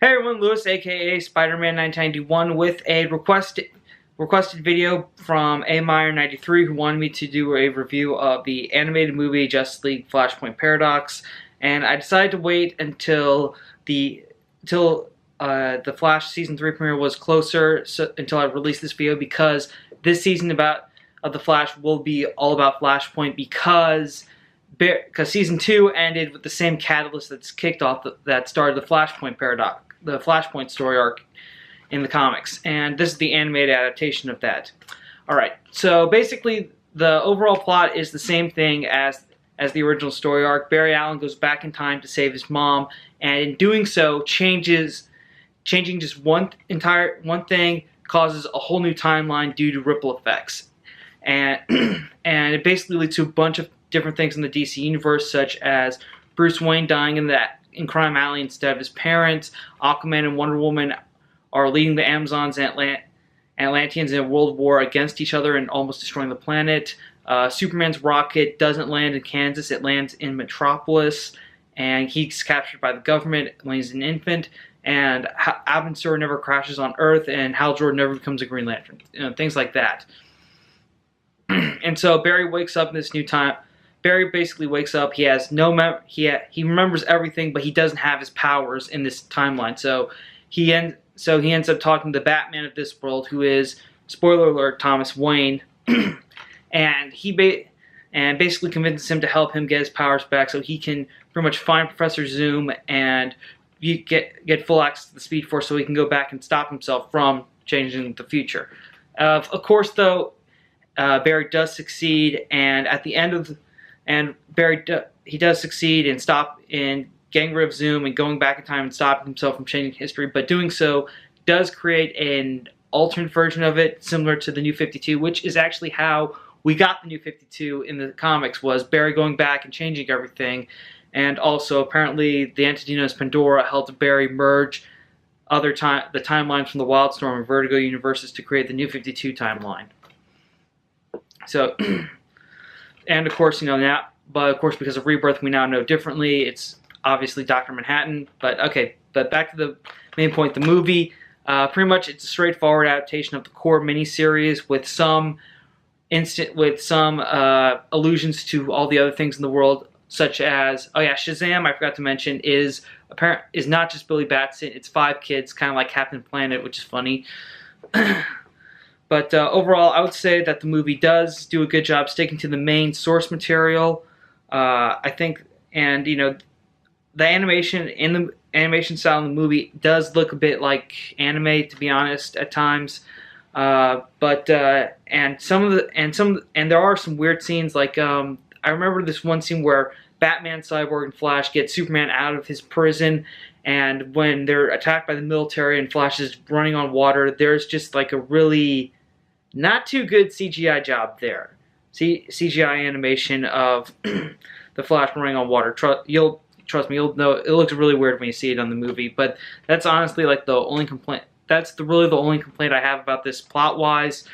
Hey everyone, Lewis aka Spider-Man 1991 with a requested video from A Meyer 93 who wanted me to do a review of the animated movie Justice League Flashpoint Paradox, and I decided to wait until the Flash season 3 premiere was closer, until I released this video, because this season of the Flash will be all about Flashpoint, because season 2 ended with the same catalyst that's kicked off that started the Flashpoint Paradox, the Flashpoint story arc in the comics, and this is the animated adaptation of that. Alright, so basically the overall plot is the same thing as the original story arc. Barry Allen goes back in time to save his mom, and in doing so changing just one thing causes a whole new timeline due to ripple effects. And and it basically leads to a bunch of different things in the DC universe, such as Bruce Wayne dying in Crime Alley instead of his parents. Aquaman and Wonder Woman are leading the Amazons and Atlanteans in a world war against each other and almost destroying the planet. Superman's rocket doesn't land in Kansas, it lands in Metropolis, and he's captured by the government when he's an infant. And Abin Sur never crashes on Earth, and Hal Jordan never becomes a Green Lantern. Things like that. And so Barry wakes up in this new time. Barry basically wakes up. He has he remembers everything, but he doesn't have his powers in this timeline. So he ends up talking to the Batman of this world, who is, spoiler alert, Thomas Wayne, and basically convinces him to help him get his powers back, so he can pretty much find Professor Zoom and get full access to the Speed Force, so he can go back and stop himself from changing the future. Of course, though, Barry does succeed, and at the end of he does succeed in getting rid of Zoom and going back in time and stopping himself from changing history, but doing so does create an alternate version of it, similar to the New 52, which is actually how we got the New 52 in the comics, was Barry going back and changing everything. And also, apparently, the entity known as Pandora helped Barry merge the timelines from the Wildstorm and Vertigo universes to create the New 52 timeline. So, and of course, because of Rebirth, we now know differently. It's obviously Dr. Manhattan. But back to the main point. The movie, pretty much, it's a straightforward adaptation of the core miniseries with some allusions to all the other things in the world, such as, oh yeah, Shazam, I forgot to mention, is not just Billy Batson. It's 5 kids, kind of like Captain Planet, which is funny. But overall, I would say that the movie does do a good job sticking to the main source material. I think, and the animation style in the movie does look a bit like anime, to be honest, at times. And there are some weird scenes, like I remember this one scene where Batman, Cyborg, and Flash get Superman out of his prison, and when they're attacked by the military and Flash is running on water, there's just like a really not too good CGI job there. CGI animation of the Flash running on water. Trust me, you'll know it looks really weird when you see it on the movie. But that's honestly like the only complaint. That's really the only complaint I have about this plot-wise.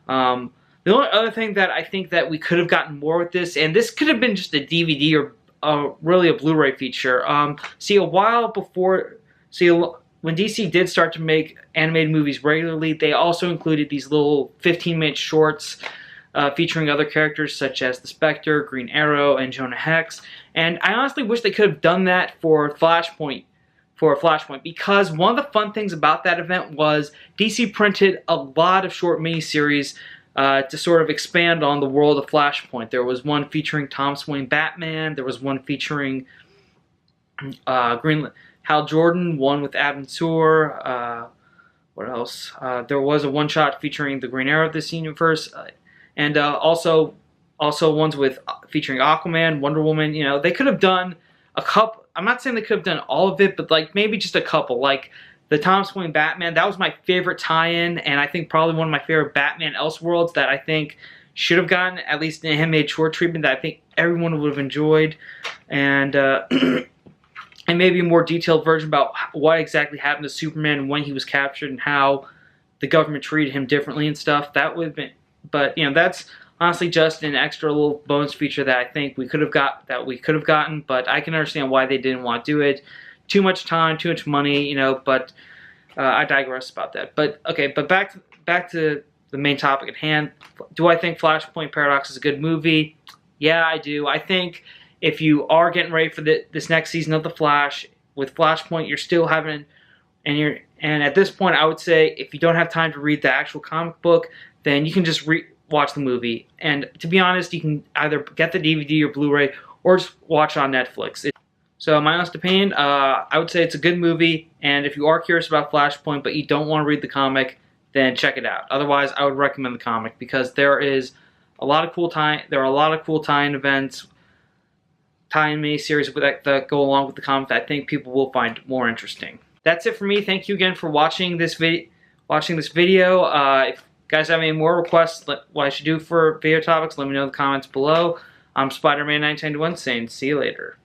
The only other thing that I think that we could have gotten more with this, and this could have been just a DVD or really a Blu-ray feature. A while before, when DC did start to make animated movies regularly, they also included these little 15-minute shorts featuring other characters such as the Spectre, Green Arrow, and Jonah Hex. And I honestly wish they could have done that for Flashpoint, because one of the fun things about that event was DC printed a lot of short miniseries to sort of expand on the world of Flashpoint. There was one featuring Thomas Wayne Batman. There was one featuring Hal Jordan. One with Abin Sur. What else? There was a one-shot featuring the Green Arrow of this universe, and also ones featuring Aquaman, Wonder Woman. They could have done a couple. I'm not saying they could have done all of it, but like maybe just a couple. Like the Thomas Wayne Batman, that was my favorite tie-in, and I think probably one of my favorite Batman Elseworlds that I think should have gotten at least an animated short treatment that I think everyone would have enjoyed, and and maybe a more detailed version about what exactly happened to Superman when he was captured and how the government treated him differently and stuff. That would have been, but that's honestly just an extra little bonus feature that I think we could have gotten, but I can understand why they didn't want to do it. too much time, too much money, you know. But I digress about that. But okay, but back to the main topic at hand. Do I think Flashpoint Paradox is a good movie? Yeah, I do. I think if you are getting ready for this next season of The Flash, with Flashpoint, you're still having, and at this point, I would say if you don't have time to read the actual comic book, then you can just watch the movie. And to be honest, you can either get the DVD or Blu-ray, or just watch it on Netflix. So my honest opinion, I would say it's a good movie, and if you are curious about Flashpoint but you don't want to read the comic, then check it out. Otherwise, I would recommend the comic because there is a lot of cool tie. There are a lot of cool tie-in events, tie-in miniseries that go along with the comic that I think people will find more interesting. That's it for me. Thank you again for watching this video. If you guys have any more requests, what I should do for video topics, let me know in the comments below. I'm Spider-Man 1991 saying see you later.